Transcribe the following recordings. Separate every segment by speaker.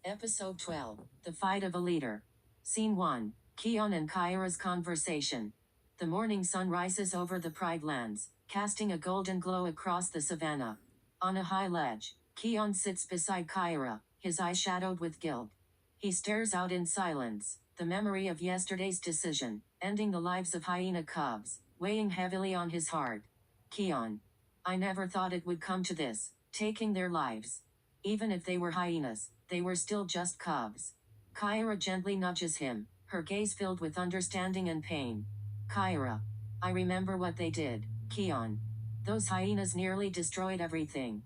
Speaker 1: Episode 12 The Fight of a Leader. Scene 1 Kion and Kyra's Conversation. The morning sun rises over the Pride Lands, casting a golden glow across the savannah. On a high ledge, Kion sits beside Kyra, his eyes shadowed with guilt. He stares out in silence, the memory of yesterday's decision, ending the lives of hyena cubs, weighing heavily on his heart. Kion. I never thought it would come to this, taking their lives. Even if they were hyenas, they were still just cubs. Kyra gently nudges him, her gaze filled with understanding and pain. Kyra. I remember what they did, Kion. Those hyenas nearly destroyed everything.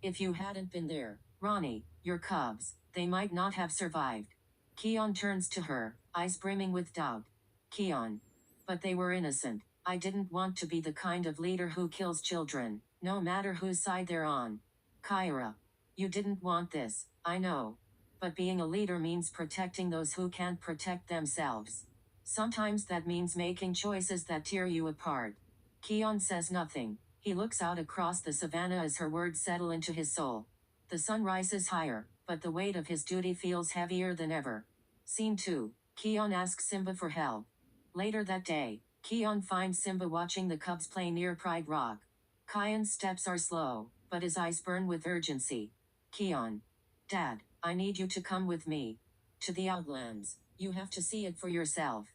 Speaker 1: If you hadn't been there, Ronnie, your cubs, they might not have survived. Kion turns to her, eyes brimming with doubt. Kion. But they were innocent. I didn't want to be the kind of leader who kills children, no matter whose side they're on. Kyra. You didn't want this, I know. But being a leader means protecting those who can't protect themselves. Sometimes that means making choices that tear you apart. Kion says nothing. He looks out across the savannah as her words settle into his soul. The sun rises higher, but the weight of his duty feels heavier than ever. Scene 2. Kion asks Simba for help. Later that day, Kion finds Simba watching the cubs play near Pride Rock. Kion's steps are slow, but his eyes burn with urgency. Kion. Dad, I need you to come with me. To the Outlands. You have to see it for yourself.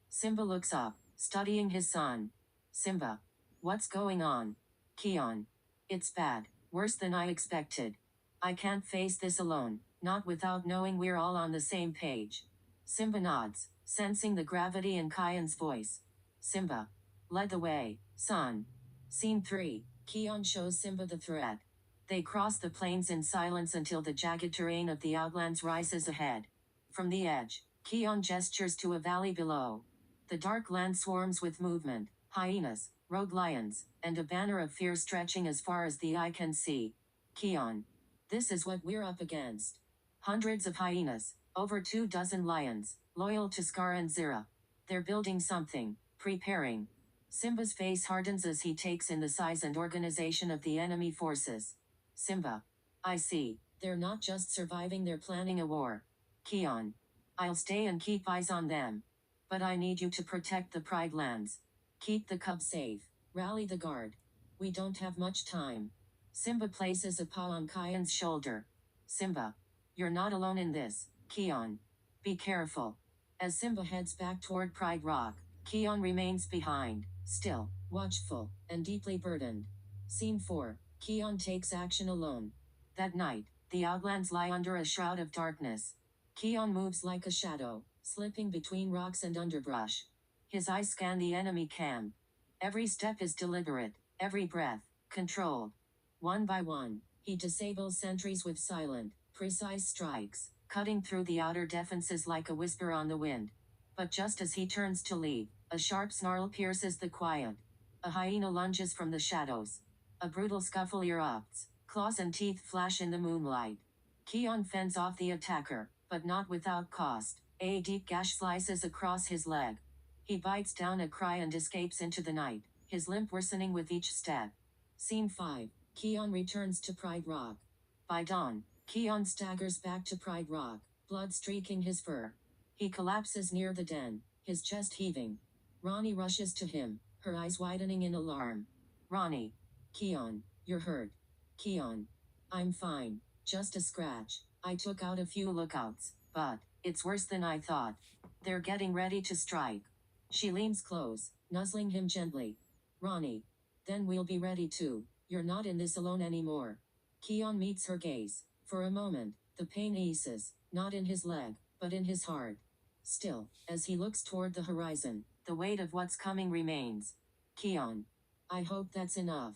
Speaker 1: Simba looks up, studying his son. Simba. What's going on? Kion. It's bad, worse than I expected. I can't face this alone, not without knowing we're all on the same page. Simba nods, sensing the gravity in Kion's voice. Simba. Lead the way, son. Scene 3. Kion shows Simba the threat. They cross the plains in silence until the jagged terrain of the Outlands rises ahead. From the edge, Kion gestures to a valley below. The dark land swarms with movement, hyenas, rogue lions, and a banner of fear stretching as far as the eye can see. Kion. This is what we're up against. Hundreds of hyenas, over 24 lions, loyal to Scar and Zira. They're building something, preparing. Simba's face hardens as he takes in the size and organization of the enemy forces. Simba. I see. They're not just surviving, they're planning a war. Kion. I'll stay and keep eyes on them. But I need you to protect the Pride Lands. Keep the cubs safe. Rally the guard. We don't have much time. Simba places a paw on Kion's shoulder. Simba. You're not alone in this, Kion. Be careful. As Simba heads back toward Pride Rock, Kion remains behind, still, watchful, and deeply burdened. Scene 4. Kion takes action alone. That night, the Outlands lie under a shroud of darkness. Kion moves like a shadow, slipping between rocks and underbrush. His eyes scan the enemy camp. Every step is deliberate, every breath, controlled. One by one, he disables sentries with silent, precise strikes, cutting through the outer defenses like a whisper on the wind. But just as he turns to leave, a sharp snarl pierces the quiet. A hyena lunges from the shadows. A brutal scuffle erupts, claws and teeth flash in the moonlight. Kion fends off the attacker, but not without cost. A deep gash slices across his leg. He bites down a cry and escapes into the night, his limp worsening with each step. Scene 5. Kion returns to Pride Rock. By dawn, Kion staggers back to Pride Rock, blood streaking his fur. He collapses near the den, his chest heaving. Ronnie rushes to him, her eyes widening in alarm. Ronnie. Kion, you're hurt. Kion. I'm fine, just a scratch. I took out a few lookouts, but it's worse than I thought. They're getting ready to strike. She leans close, nuzzling him gently. Ronnie. Then we'll be ready too. You're not in this alone anymore. Kion meets her gaze. For a moment, the pain eases, not in his leg, but in his heart. Still, as he looks toward the horizon, the weight of what's coming remains. Kion. I hope that's enough.